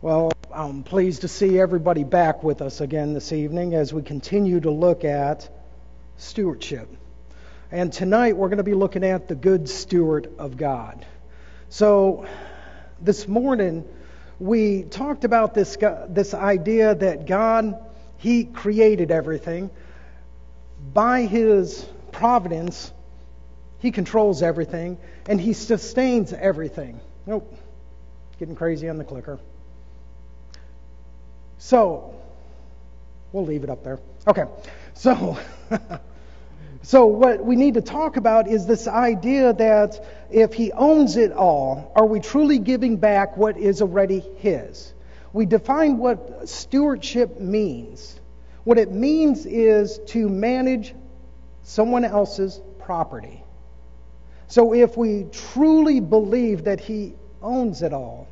Well, I'm pleased to see everybody back with us again this evening as we continue to look at stewardship. And tonight we're going to be looking at the Good Steward of God. So this morning we talked about this idea that God, He created everything. By His providence, He controls everything and He sustains everything. Nope, getting crazy on the clicker. So, we'll leave it up there. Okay, so what we need to talk about is this idea that if He owns it all, are we truly giving back what is already His? We define what stewardship means. What it means is to manage someone else's property. So if we truly believe that He owns it all,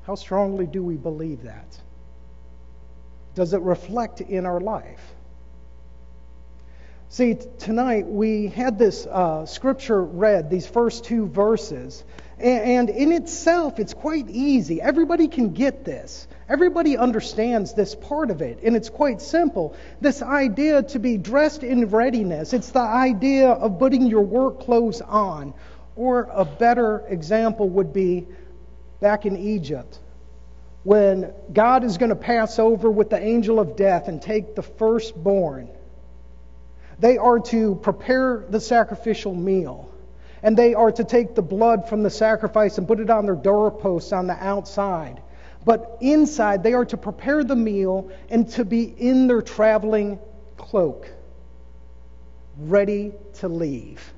how strongly do we believe that? Does it reflect in our life? See, tonight we had this scripture read, these first two verses, and in itself it's quite easy. Everybody can get this. Everybody understands this part of it, and it's quite simple. This idea to be dressed in readiness, it's the idea of putting your work clothes on. Or a better example would be back in Egypt, when God is going to pass over with the angel of death and take the firstborn. They are to prepare the sacrificial meal. And they are to take the blood from the sacrifice and put it on their doorposts on the outside. But inside, they are to prepare the meal and to be in their traveling cloak, ready to leave.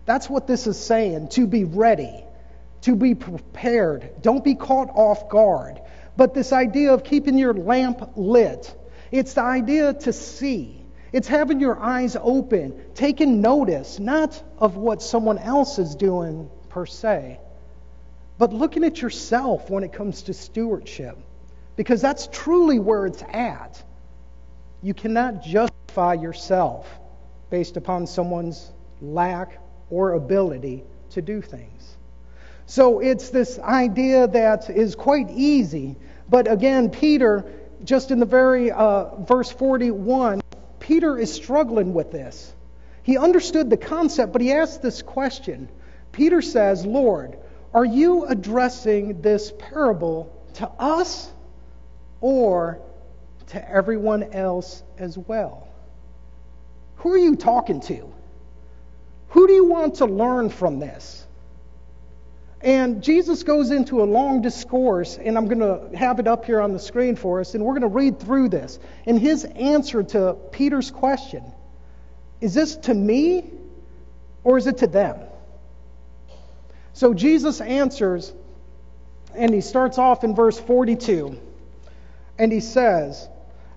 That's what this is saying, to be ready, to be prepared. Don't be caught off guard. But this idea of keeping your lamp lit, it's the idea to see. It's having your eyes open, taking notice, not of what someone else is doing per se, but looking at yourself when it comes to stewardship. Because that's truly where it's at. You cannot justify yourself based upon someone's lack or ability to do things. So it's this idea that is quite easy. But again, Peter, just in the very verse 41, Peter is struggling with this. He understood the concept, but he asked this question. Peter says, Lord, are you addressing this parable to us or to everyone else as well? Who are you talking to? Who do you want to learn from this? And Jesus goes into a long discourse, and I'm going to have it up here on the screen for us, and we're going to read through this. And his answer to Peter's question, is this to me or is it to them? So Jesus answers, and he starts off in verse 42, and he says,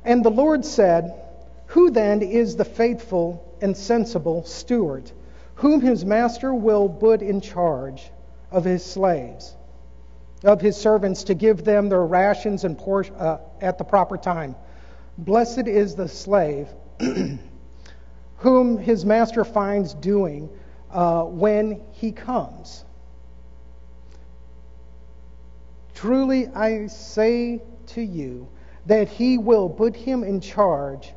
And the Lord said, Who then is the faithful and sensible steward, whom his master will put in charge of his slaves, of his servants, to give them their rations and portion at the proper time? Blessed is the slave whom his master finds doing when he comes. Truly I say to you that he will put him in charge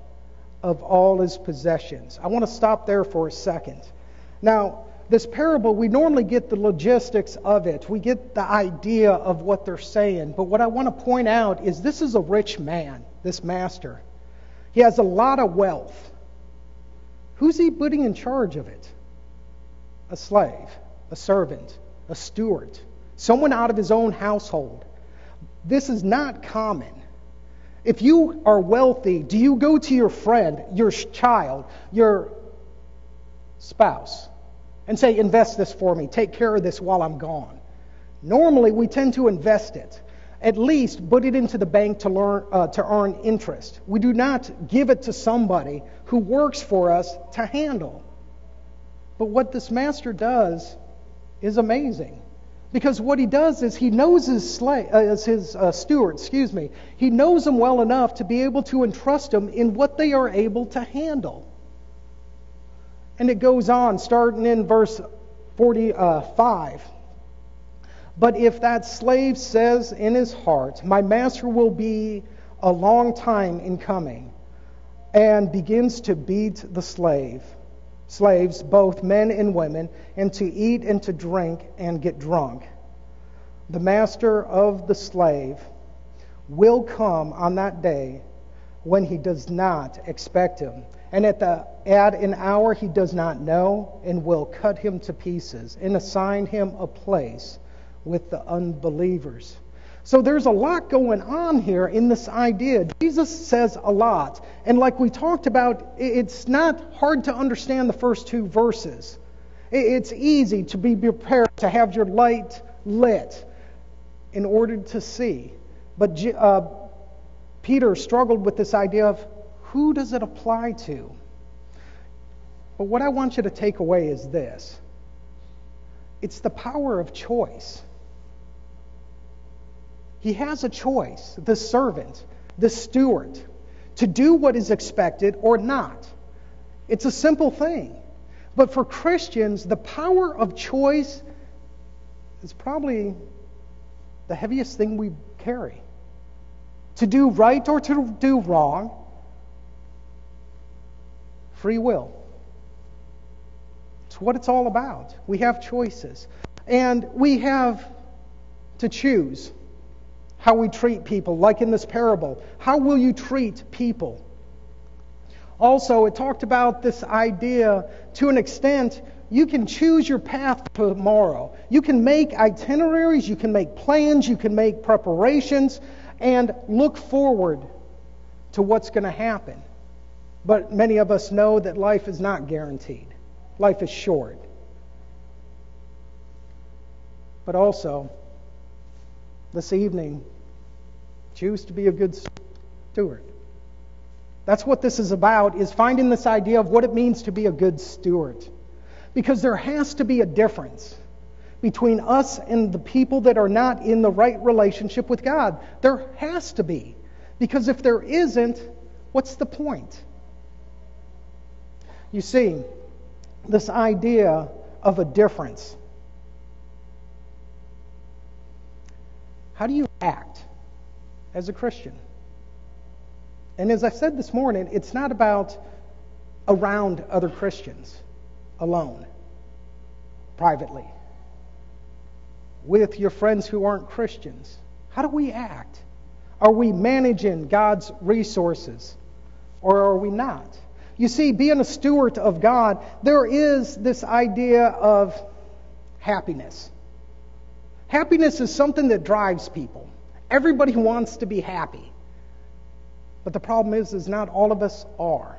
of all his possessions. I want to stop there for a second. Now, this parable, we normally get the logistics of it. We get the idea of what they're saying. But what I want to point out is this is a rich man, this master. He has a lot of wealth. Who's he putting in charge of it? A slave, a servant, a steward, someone out of his own household. This is not common. If you are wealthy, do you go to your friend, your child, your spouse, and say, invest this for me, take care of this while I'm gone? Normally, we tend to invest it. At least put it into the bank to earn interest. We do not give it to somebody who works for us to handle. But what this master does is amazing. Because what he does is he knows his steward, he knows them well enough to be able to entrust them in what they are able to handle. And it goes on, starting in verse 45. But if that slave says in his heart, my master will be a long time in coming, and begins to beat the slaves, both men and women, and to eat and to drink and get drunk, the master of the slave will come on that day when he does not expect him, and at an hour he does not know, and will cut him to pieces and assign him a place with the unbelievers. So there's a lot going on here in this idea. Jesus says a lot. And like we talked about, it's not hard to understand the first two verses. It's easy to be prepared to have your light lit in order to see. But Peter struggled with this idea of who does it apply to? But what I want you to take away is this. It's the power of choice. He has a choice, the servant, the steward, to do what is expected or not. It's a simple thing. But for Christians, the power of choice is probably the heaviest thing we carry. To do right or to do wrong, free will. It's what it's all about. We have choices. And we have to choose how we treat people, like in this parable. How will you treat people? Also, it talked about this idea, to an extent, you can choose your path tomorrow. You can make itineraries, you can make plans, you can make preparations, and look forward to what's going to happen. But many of us know that life is not guaranteed. Life is short. But also, this evening, choose to be a good steward. That's what this is about, is finding this idea of what it means to be a good steward. Because there has to be a difference between us and the people that are not in the right relationship with God. There has to be. Because if there isn't, what's the point? You see, this idea of a difference. How do you act as a Christian? And as I said this morning, it's not about around other Christians alone, privately, with your friends who aren't Christians. How do we act? Are we managing God's resources, or are we not? You see, being a steward of God, there is this idea of happiness. Happiness is something that drives people. Everybody wants to be happy. But the problem is not all of us are.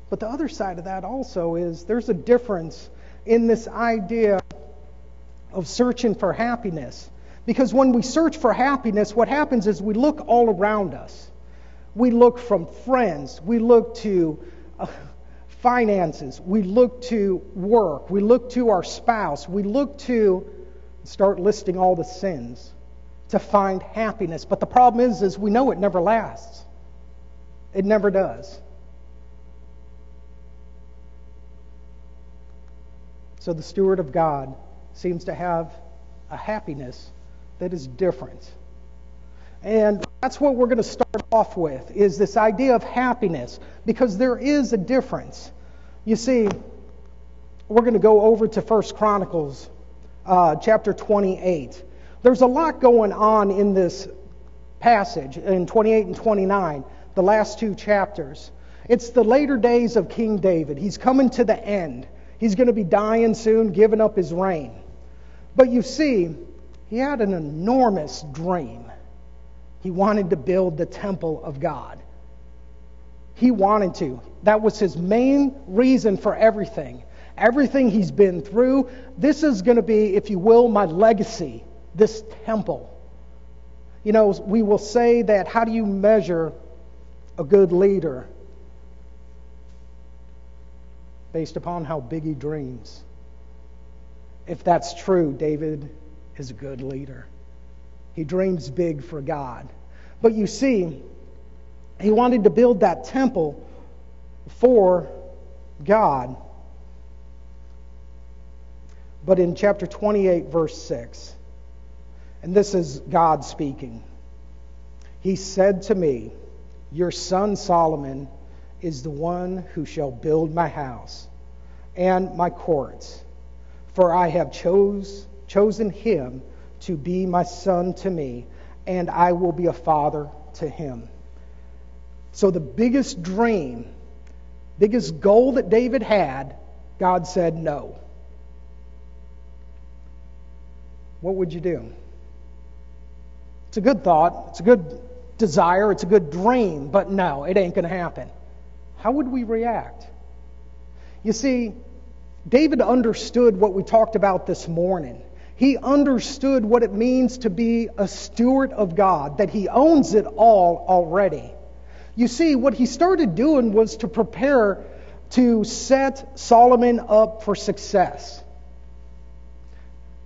But the other side of that also is there's a difference in this idea of searching for happiness. Because when we search for happiness, what happens is we look all around us. We look from friends. We look to finances. We look to work. We look to our spouse. We look to start listing all the sins to find happiness. But the problem is we know it never lasts. It never does. So the steward of God seems to have a happiness that is different. And that's what we're going to start off with, is this idea of happiness, because there is a difference. You see, we're going to go over to 1 Chronicles chapter 28. There's a lot going on in this passage in 28 and 29, the last two chapters. It's the later days of King David. He's coming to the end. He's going to be dying soon, giving up his reign. But you see, he had an enormous dream. He wanted to build the temple of God. He wanted to. That was his main reason for everything. Everything he's been through. This is going to be, if you will, my legacy. This temple. You know, we will say that, how do you measure a good leader? Based upon how big he dreams. If that's true, David is a good leader. He dreams big for God. But you see, he wanted to build that temple for God. but in chapter 28, verse 6. And this is God speaking. He said to me, your son Solomon is the one who shall build my house and my courts, for I have chosen him to be my son to me, and I will be a father to him. So the biggest dream, biggest goal that David had, God said no. What would you do? It's a good thought, it's a good desire, it's a good dream, but no, it ain't going to happen. How would we react? You see, David understood what we talked about this morning. He understood what it means to be a steward of God, that he owns it all already. You see, what he started doing was to prepare to set Solomon up for success.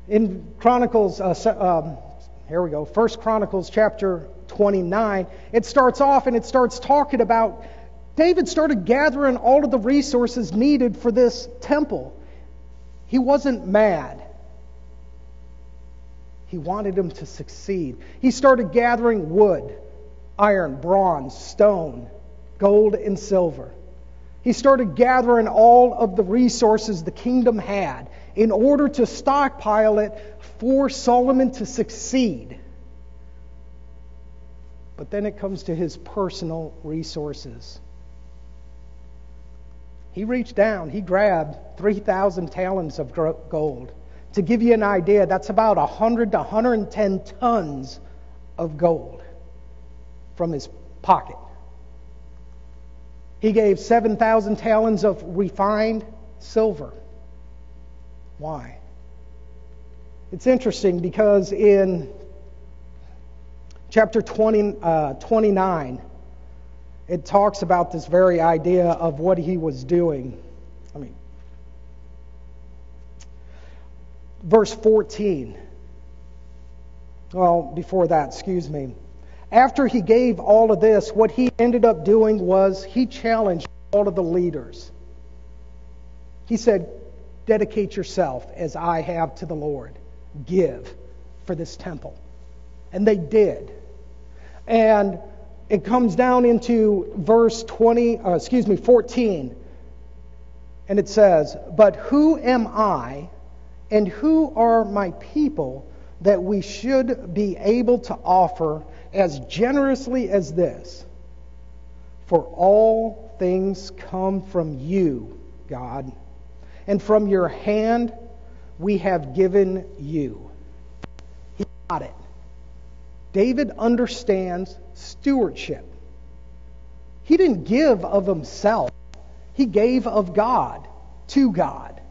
In Chronicles, here we go, 1 Chronicles chapter 29, it starts off and it starts talking about David started gathering all of the resources needed for this temple. He wasn't mad. He wanted him to succeed. He started gathering wood, iron, bronze, stone, gold, and silver. He started gathering all of the resources the kingdom had in order to stockpile it for Solomon to succeed. But then it comes to his personal resources. He reached down, he grabbed 3,000 talents of gold. To give you an idea, that's about 100 to 110 tons of gold from his pocket. He gave 7,000 talents of refined silver. Why? It's interesting because in chapter 29, it talks about this very idea of what he was doing. Verse 14. Well, before that, excuse me. After he gave all of this, what he ended up doing was he challenged all of the leaders. He said, dedicate yourself as I have to the Lord. Give for this temple. And they did. And it comes down into verse 14. And it says, but who am I and who are my people that we should be able to offer as generously as this? For all things come from you, God, and from your hand we have given you. He got it. David understands stewardship. He didn't give of himself. He gave of God to God.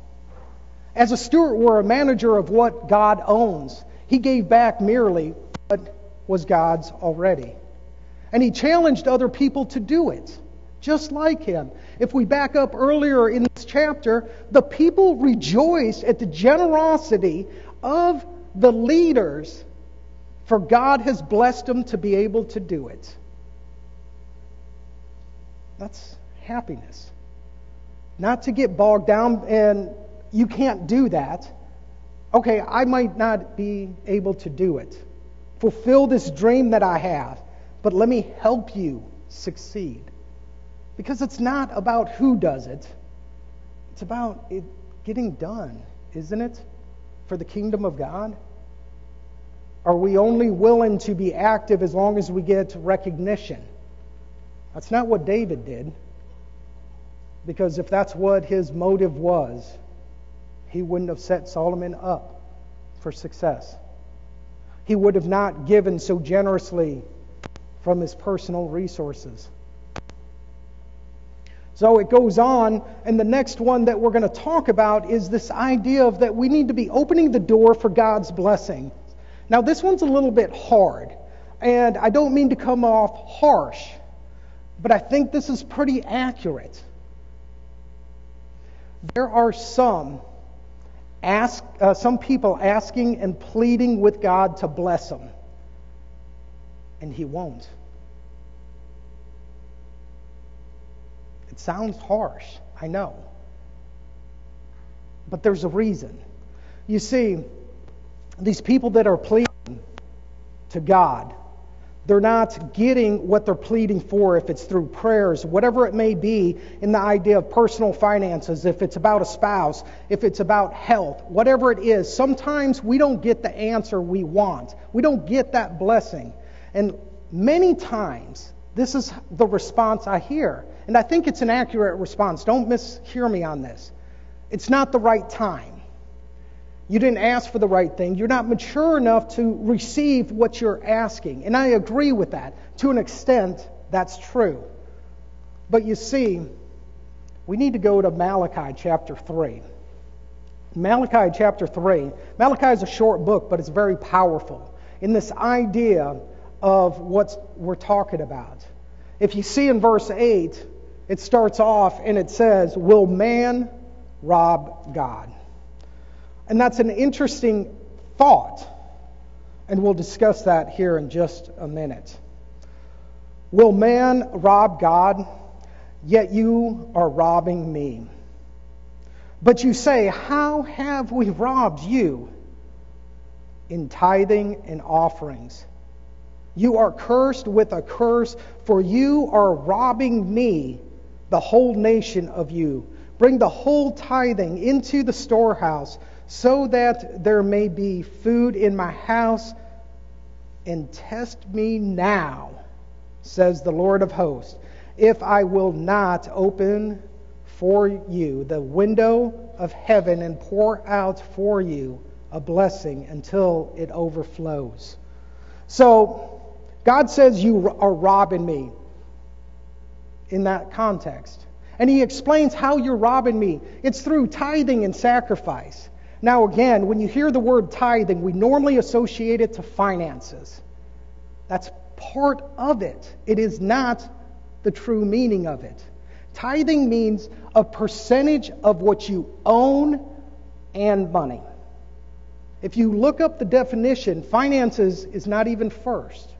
As a steward or a manager of what God owns, he gave back merely what was God's already. And he challenged other people to do it, just like him. If we back up earlier in this chapter, the people rejoiced at the generosity of the leaders, for God has blessed them to be able to do it. That's happiness. Not to get bogged down and you can't do that. Okay, I might not be able to do it. Fulfill this dream that I have. But let me help you succeed. Because it's not about who does it. It's about it getting done, isn't it? For the kingdom of God. Are we only willing to be active as long as we get recognition? That's not what David did. Because if that's what his motive was, he wouldn't have set Solomon up for success. He would have not given so generously from his personal resources. So it goes on, and the next one that we're going to talk about is this idea of that we need to be opening the door for God's blessing. Now this one's a little bit hard, and I don't mean to come off harsh, but I think this is pretty accurate. There are some people asking and pleading with God to bless them, and He won't. It sounds harsh, I know. But there's a reason. You see, these people that are pleading to God, they're not getting what they're pleading for, if it's through prayers, whatever it may be, in the idea of personal finances, if it's about a spouse, if it's about health, whatever it is. Sometimes we don't get the answer we want. We don't get that blessing. And many times, this is the response I hear. And I think it's an accurate response. Don't mishear me on this. It's not the right time. You didn't ask for the right thing. You're not mature enough to receive what you're asking. And I agree with that. To an extent, that's true. But you see, we need to go to Malachi chapter 3. Malachi chapter 3. Malachi is a short book, but it's very powerful in this idea of what we're talking about. If you see in verse 8, it starts off and it says, "Will man rob God?" And that's an interesting thought. And we'll discuss that here in just a minute. Will man rob God? Yet you are robbing me. But you say, how have we robbed you? In tithing and offerings. You are cursed with a curse, for you are robbing me, the whole nation of you. Bring the whole tithing into the storehouse, so that there may be food in my house, and test me now, says the Lord of hosts, if I will not open for you the window of heaven and pour out for you a blessing until it overflows. So, God says you are robbing me in that context. And He explains how you're robbing me. It's through tithing and sacrifice. Now again, when you hear the word tithing, we normally associate it to finances. That's part of it. It is not the true meaning of it. Tithing means a percentage of what you own and money. If you look up the definition, finances is not even first.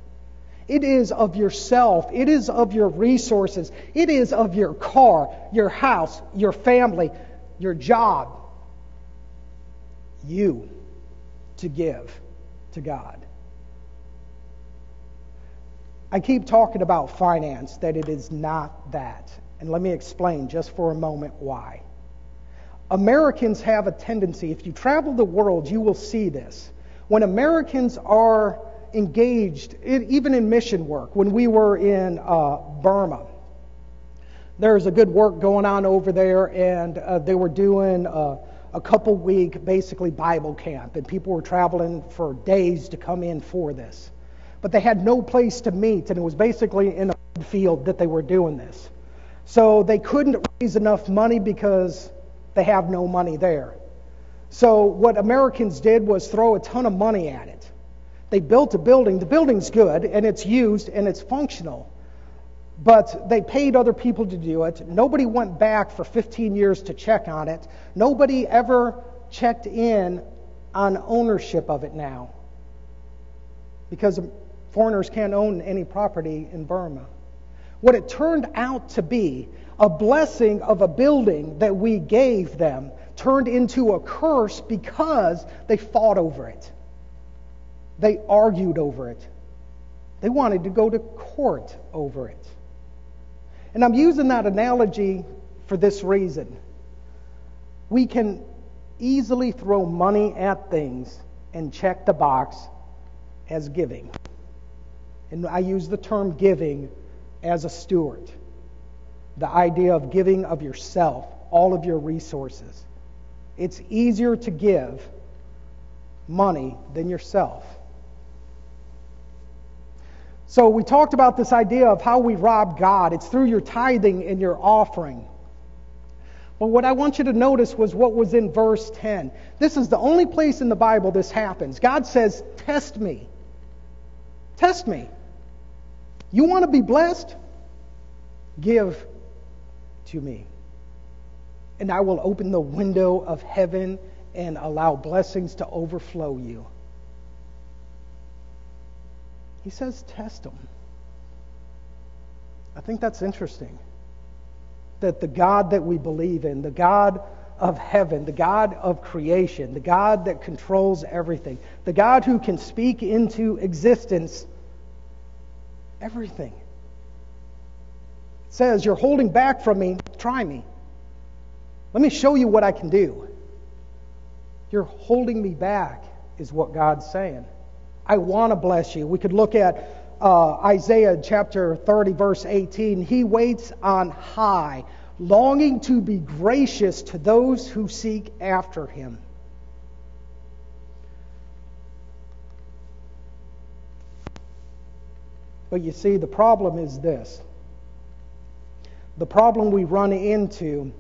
It is of yourself. It is of your resources. It is of your car, your house, your family, your job. You to give to God. I keep talking about finance, that it is not that. And let me explain just for a moment why. Americans have a tendency, if you travel the world, you will see this. When Americans are engaged, even in mission work, when we were in Burma, there's a good work going on over there, and they were doing a couple-week, basically, Bible camp, and people were traveling for days to come in for this. But they had no place to meet, and it was basically in a field that they were doing this. So they couldn't raise enough money because they have no money there. So what Americans did was throw a ton of money at it. They built a building. The building's good, and it's used, and it's functional. But they paid other people to do it. Nobody went back for 15 years to check on it. Nobody ever checked in on ownership of it now, because foreigners can't own any property in Burma. What it turned out to be, a blessing of a building that we gave them, turned into a curse because they fought over it. They argued over it. They wanted to go to court over it. And I'm using that analogy for this reason. We can easily throw money at things and check the box as giving. And I use the term giving as a steward. The idea of giving of yourself, all of your resources. It's easier to give money than yourself. So we talked about this idea of how we rob God. It's through your tithing and your offering. But what I want you to notice was what was in verse 10. This is the only place in the Bible this happens. God says, test me. Test me. You want to be blessed? Give to me. And I will open the window of heaven and allow blessings to overflow you. He says, test them. I think that's interesting. That the God that we believe in, the God of heaven, the God of creation, the God that controls everything, the God who can speak into existence everything. It says, you're holding back from me, try me. Let me show you what I can do. You're holding me back, is what God's saying. I want to bless you. We could look at Isaiah chapter 30, verse 18. He waits on high, longing to be gracious to those who seek after him. But you see, the problem is this. The problem we run into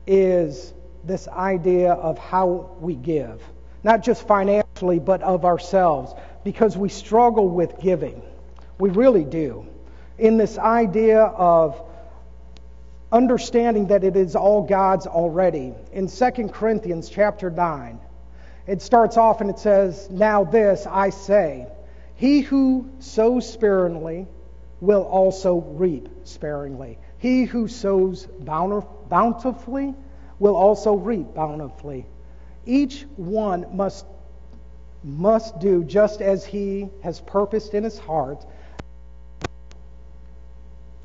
is this idea of how we give. Not just financially, but of ourselves. Because we struggle with giving. We really do. In this idea of understanding that it is all God's already. In 2 Corinthians chapter 9, it starts off and it says, now this I say, he who sows sparingly will also reap sparingly. He who sows bountifully will also reap bountifully. Each one must do just as he has purposed in his heart,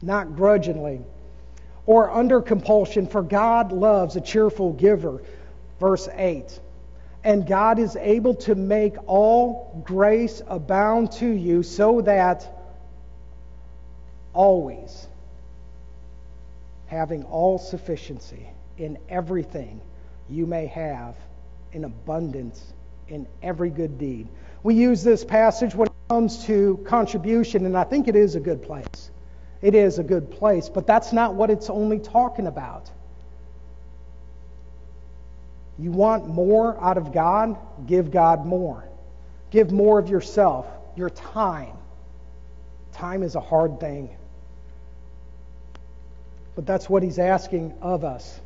not grudgingly or under compulsion, for God loves a cheerful giver. Verse 8. And God is able to make all grace abound to you, so that always, having all sufficiency in everything, you may have in abundance in every good deed. We use this passage when it comes to contribution, and I think it is a good place. It is a good place, but that's not what it's only talking about. You want more out of God? Give God more. Give more of yourself, your time. Time is a hard thing. But that's what he's asking of us.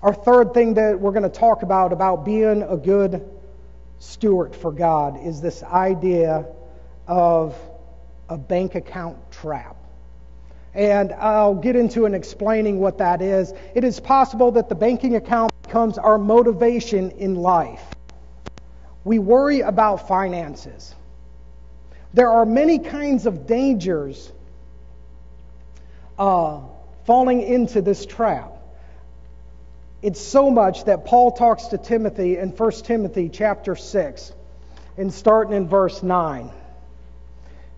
Our third thing that we're going to talk about being a good steward for God, is this idea of a bank account trap. And I'll get into and explaining what that is. It is possible that the banking account becomes our motivation in life. We worry about finances. There are many kinds of dangers falling into this trap. It's so much that Paul talks to Timothy in 1 Timothy chapter 6, and starting in verse 9.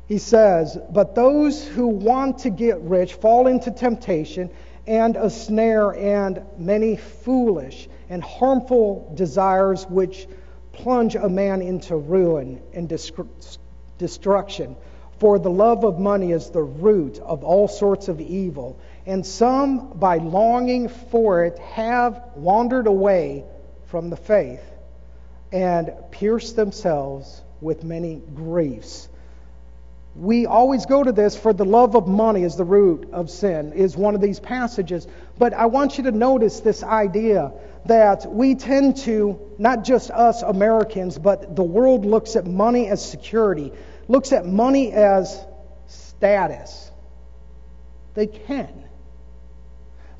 He says, but those who want to get rich fall into temptation and a snare and many foolish and harmful desires which plunge a man into ruin and destruction. For the love of money is the root of all sorts of evil. And some, by longing for it, have wandered away from the faith and pierced themselves with many griefs. We always go to this, for the love of money is the root of sin, is one of these passages. But I want you to notice this idea that we tend to, not just us Americans, but the world looks at money as security, looks at money as status. They can.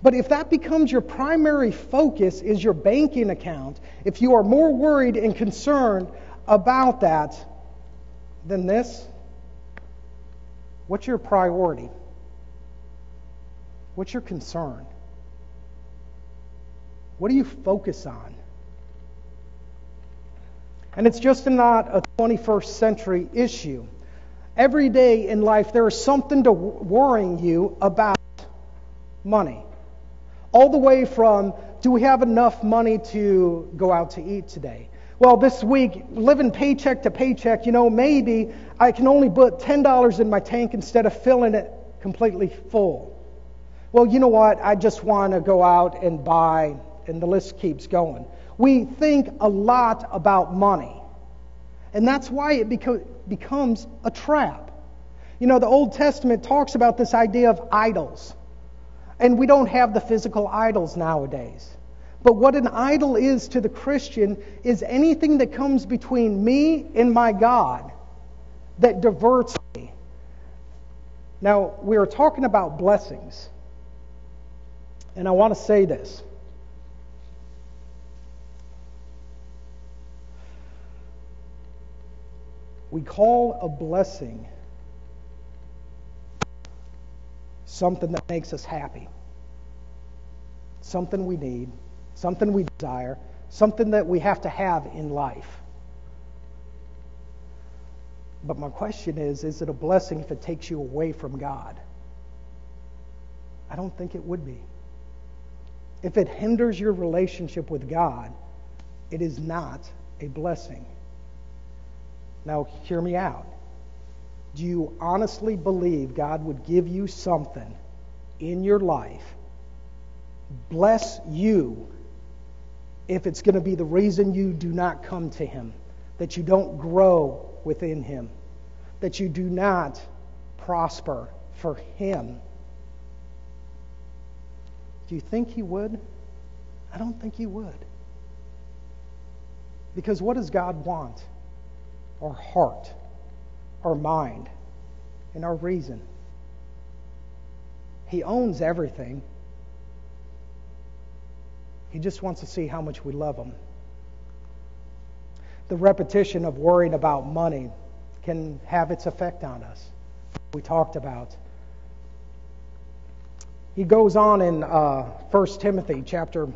But if that becomes your primary focus, is your banking account, if you are more worried and concerned about that than this, what's your priority? What's your concern? What do you focus on? And it's just not a 21st century issue. Every day in life there is something to worrying you about money. All the way from, do we have enough money to go out to eat today? Well, this week, living paycheck to paycheck, maybe I can only put $10 in my tank instead of filling it completely full. Well, you know what? I just want to go out and buy, and the list keeps going. We think a lot about money. And that's why it becomes a trap. The Old Testament talks about this idea of idols. And we don't have the physical idols nowadays. But what an idol is to the Christian is anything that comes between me and my God that diverts me. Now, we are talking about blessings. And I want to say this. We call a blessing something that makes us happy, something we need, something we desire, something that we have to have in life. But my question is it a blessing if it takes you away from God? I don't think it would be. If it hinders your relationship with God, it is not a blessing. Now, hear me out. Do you honestly believe God would give you something in your life, bless you, if it's going to be the reason you do not come to Him, that you don't grow within Him, that you do not prosper for Him? Do you think He would? I don't think He would. Because what does God want? Our heart, our mind, and our reason. He owns everything. He just wants to see how much we love Him. The repetition of worrying about money can have its effect on us. We talked about. He goes on in 1 Timothy chapter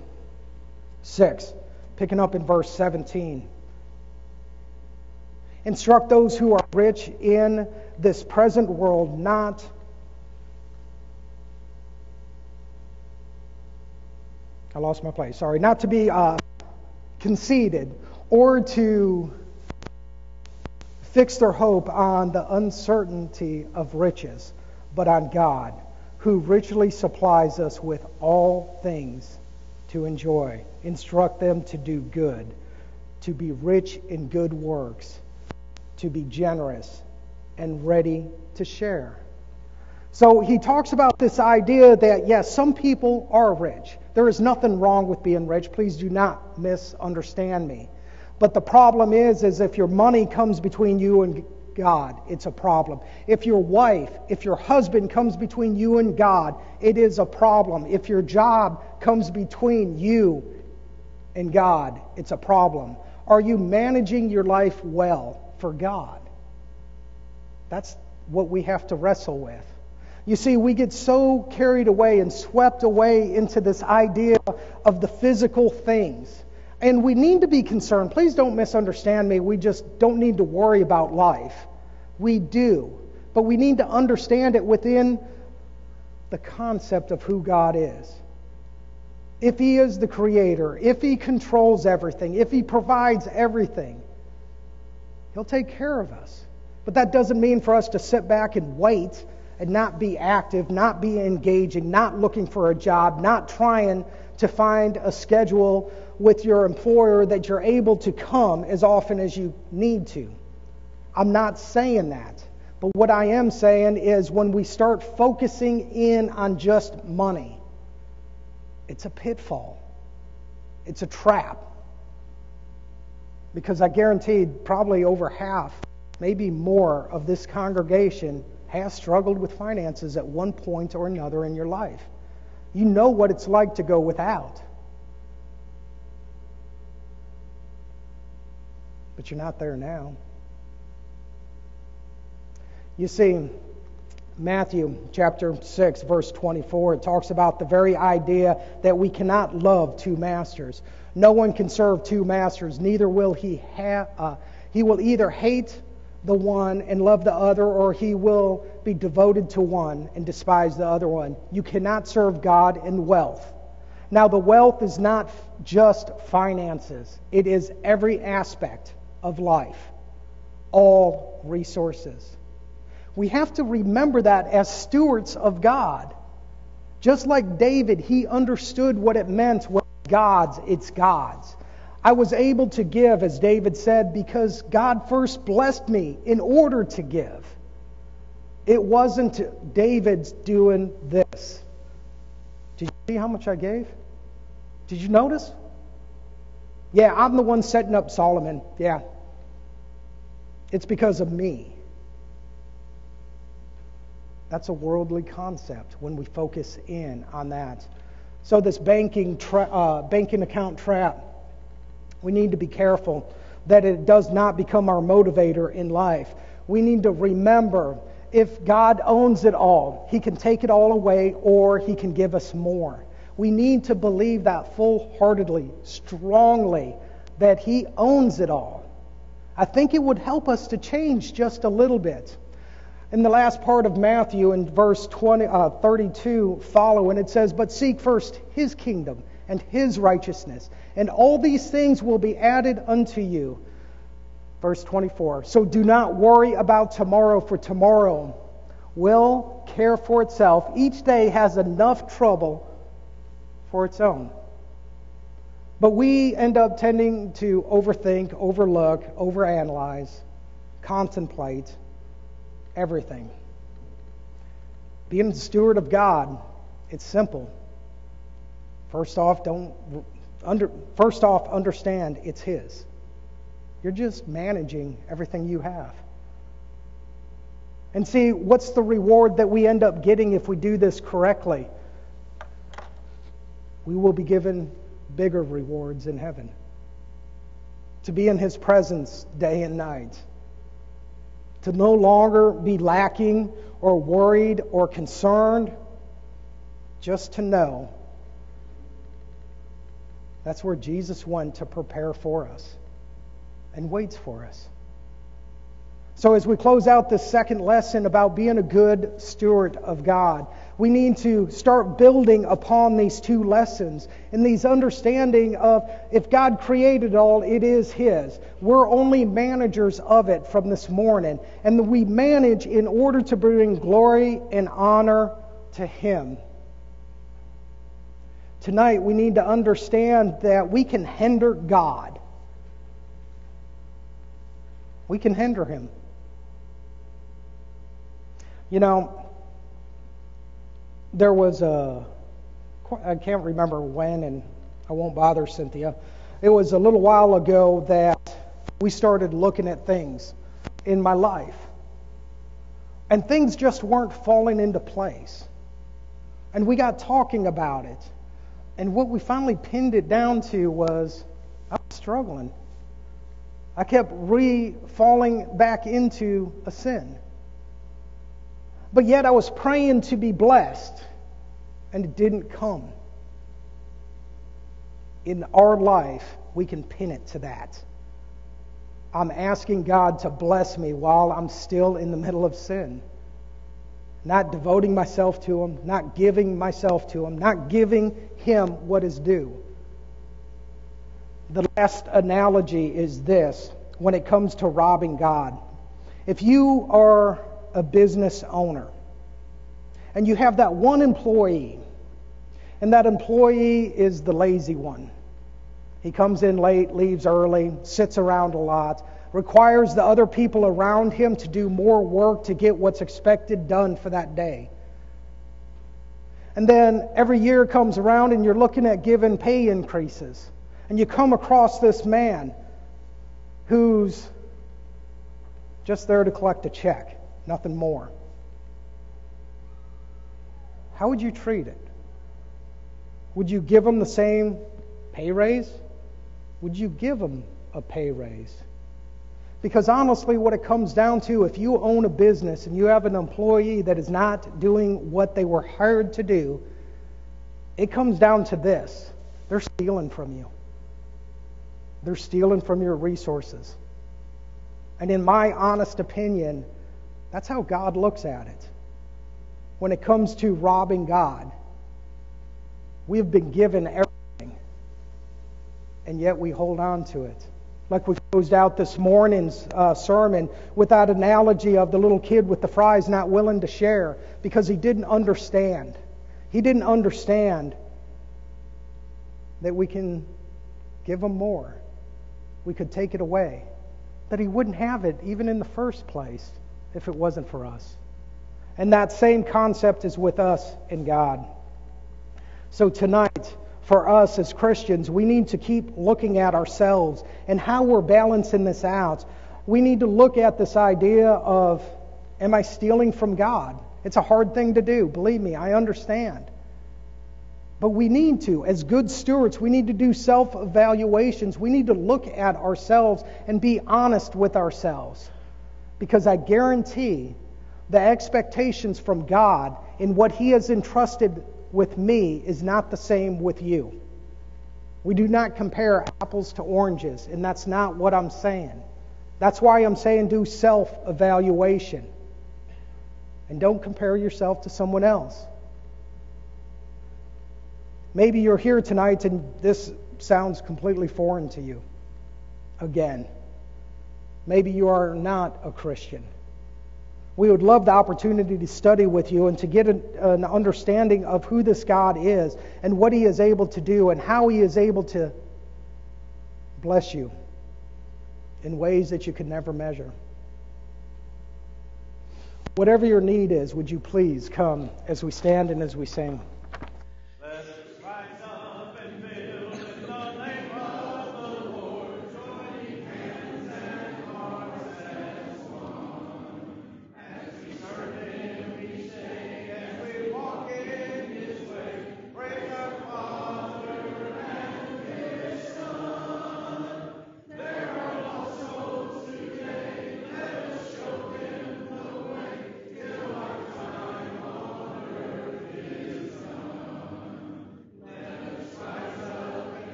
6, picking up in verse 17. Instruct those who are rich in this present world not to be conceited or to fix their hope on the uncertainty of riches, but on God, who richly supplies us with all things to enjoy. Instruct them to do good, to be rich in good works, to be generous and ready to share. So he talks about this idea that, yes, some people are rich. There is nothing wrong with being rich. Please do not misunderstand me. But the problem is if your money comes between you and God, it's a problem. If your wife, if your husband comes between you and God, it is a problem. If your job comes between you and God, it's a problem. Are you managing your life well for God? That's what we have to wrestle with. You see, we get so carried away and swept away into this idea of the physical things. And we need to be concerned. Please don't misunderstand me. We just don't need to worry about life. We do. But we need to understand it within the concept of who God is. If He is the Creator, if He controls everything, if He provides everything, He'll take care of us. But that doesn't mean for us to sit back and wait and not be active, not be engaging, not looking for a job, not trying to find a schedule with your employer that you're able to come as often as you need to. I'm not saying that. But what I am saying is when we start focusing in on just money, it's a pitfall. It's a trap. Because I guarantee probably over half, maybe more of this congregation has struggled with finances at one point or another in your life. You know what it's like to go without. But you're not there now. You see, Matthew chapter 6, verse 24, it talks about the very idea that we cannot love two masters. No one can serve two masters, neither will he will either hate the one and love the other, or he will be devoted to one and despise the other one. You cannot serve God and wealth. Now, the wealth is not just finances. It is every aspect of life, all resources. We have to remember that as stewards of God. Just like David, he understood what it meant when God's, it's God's. I was able to give, as David said, because God first blessed me in order to give. It wasn't David's doing this. Did you see how much I gave? Did you notice? Yeah, I'm the one setting up Solomon. Yeah. It's because of me. That's a worldly concept when we focus in on that. So this banking account trap, we need to be careful. that it does not become our motivator in life. We need to remember, if God owns it all, He can take it all away or He can give us more. We need to believe that full-heartedly, strongly, that He owns it all. I think it would help us to change just a little bit. In the last part of Matthew, in verse 32 follow, and it says, "But seek first His kingdom and His righteousness, and all these things will be added unto you." Verse 24, "So do not worry about tomorrow, for tomorrow will care for itself. Each day has enough trouble for its own." But we end up tending to overthink, overlook, overanalyze, contemplate everything. Being a steward of God, it's simple. First off, understand it's His. You're just managing everything you have. And see, what's the reward that we end up getting if we do this correctly? We will be given bigger rewards in heaven. To be in His presence day and night. To no longer be lacking or worried or concerned. Just to know that's where Jesus went to prepare for us and waits for us. So as we close out this second lesson about being a good steward of God, we need to start building upon these two lessons and these understanding of, if God created all, it is His. We're only managers of it from this morning. And we manage in order to bring glory and honor to Him. Tonight we need to understand that we can hinder God. We can hinder Him. You know, there was I can't remember when, and I won't bother Cynthia. It was a little while ago that we started looking at things in my life. And things just weren't falling into place. And we got talking about it. And what we finally pinned it down to was, I was struggling. I kept falling back into a sin. But yet I was praying to be blessed, and it didn't come. In our life, we can pin it to that. I'm asking God to bless me while I'm still in the middle of sin. Not devoting myself to Him, not giving myself to Him, not giving Him what is due. The last analogy is this, when it comes to robbing God. If you are a business owner, and you have that one employee, and that employee is the lazy one. He comes in late, leaves early, sits around a lot, requires the other people around him to do more work to get what's expected done for that day. And then every year comes around and you're looking at giving pay increases. And you come across this man who's just there to collect a check. Nothing more. How would you treat it? Would you give them the same pay raise? Would you give them a pay raise? Because honestly, what it comes down to, if you own a business and you have an employee that is not doing what they were hired to do, it comes down to this. They're stealing from you. They're stealing from your resources. And in my honest opinion, that's how God looks at it. When it comes to robbing God, we have been given everything, and yet we hold on to it. Like we closed out this morning's sermon with that analogy of the little kid with the fries not willing to share because he didn't understand. He didn't understand that we can give him more. We could take it away. That he wouldn't have it even in the first place if it wasn't for us. And that same concept is with us in God. So tonight, for us as Christians, we need to keep looking at ourselves and how we're balancing this out. We need to look at this idea of, am I stealing from God? It's a hard thing to do. Believe me, I understand. But we need to, as good stewards, we need to do self-evaluations. We need to look at ourselves and be honest with ourselves. Because I guarantee the expectations from God in what He has entrusted with me is not the same with you. We do not compare apples to oranges, and that's not what I'm saying. That's why I'm saying do self-evaluation. And don't compare yourself to someone else. Maybe you're here tonight and this sounds completely foreign to you. Again, maybe you are not a Christian. We would love the opportunity to study with you and to get an understanding of who this God is and what He is able to do and how He is able to bless you in ways that you could never measure. Whatever your need is, would you please come as we stand and as we sing.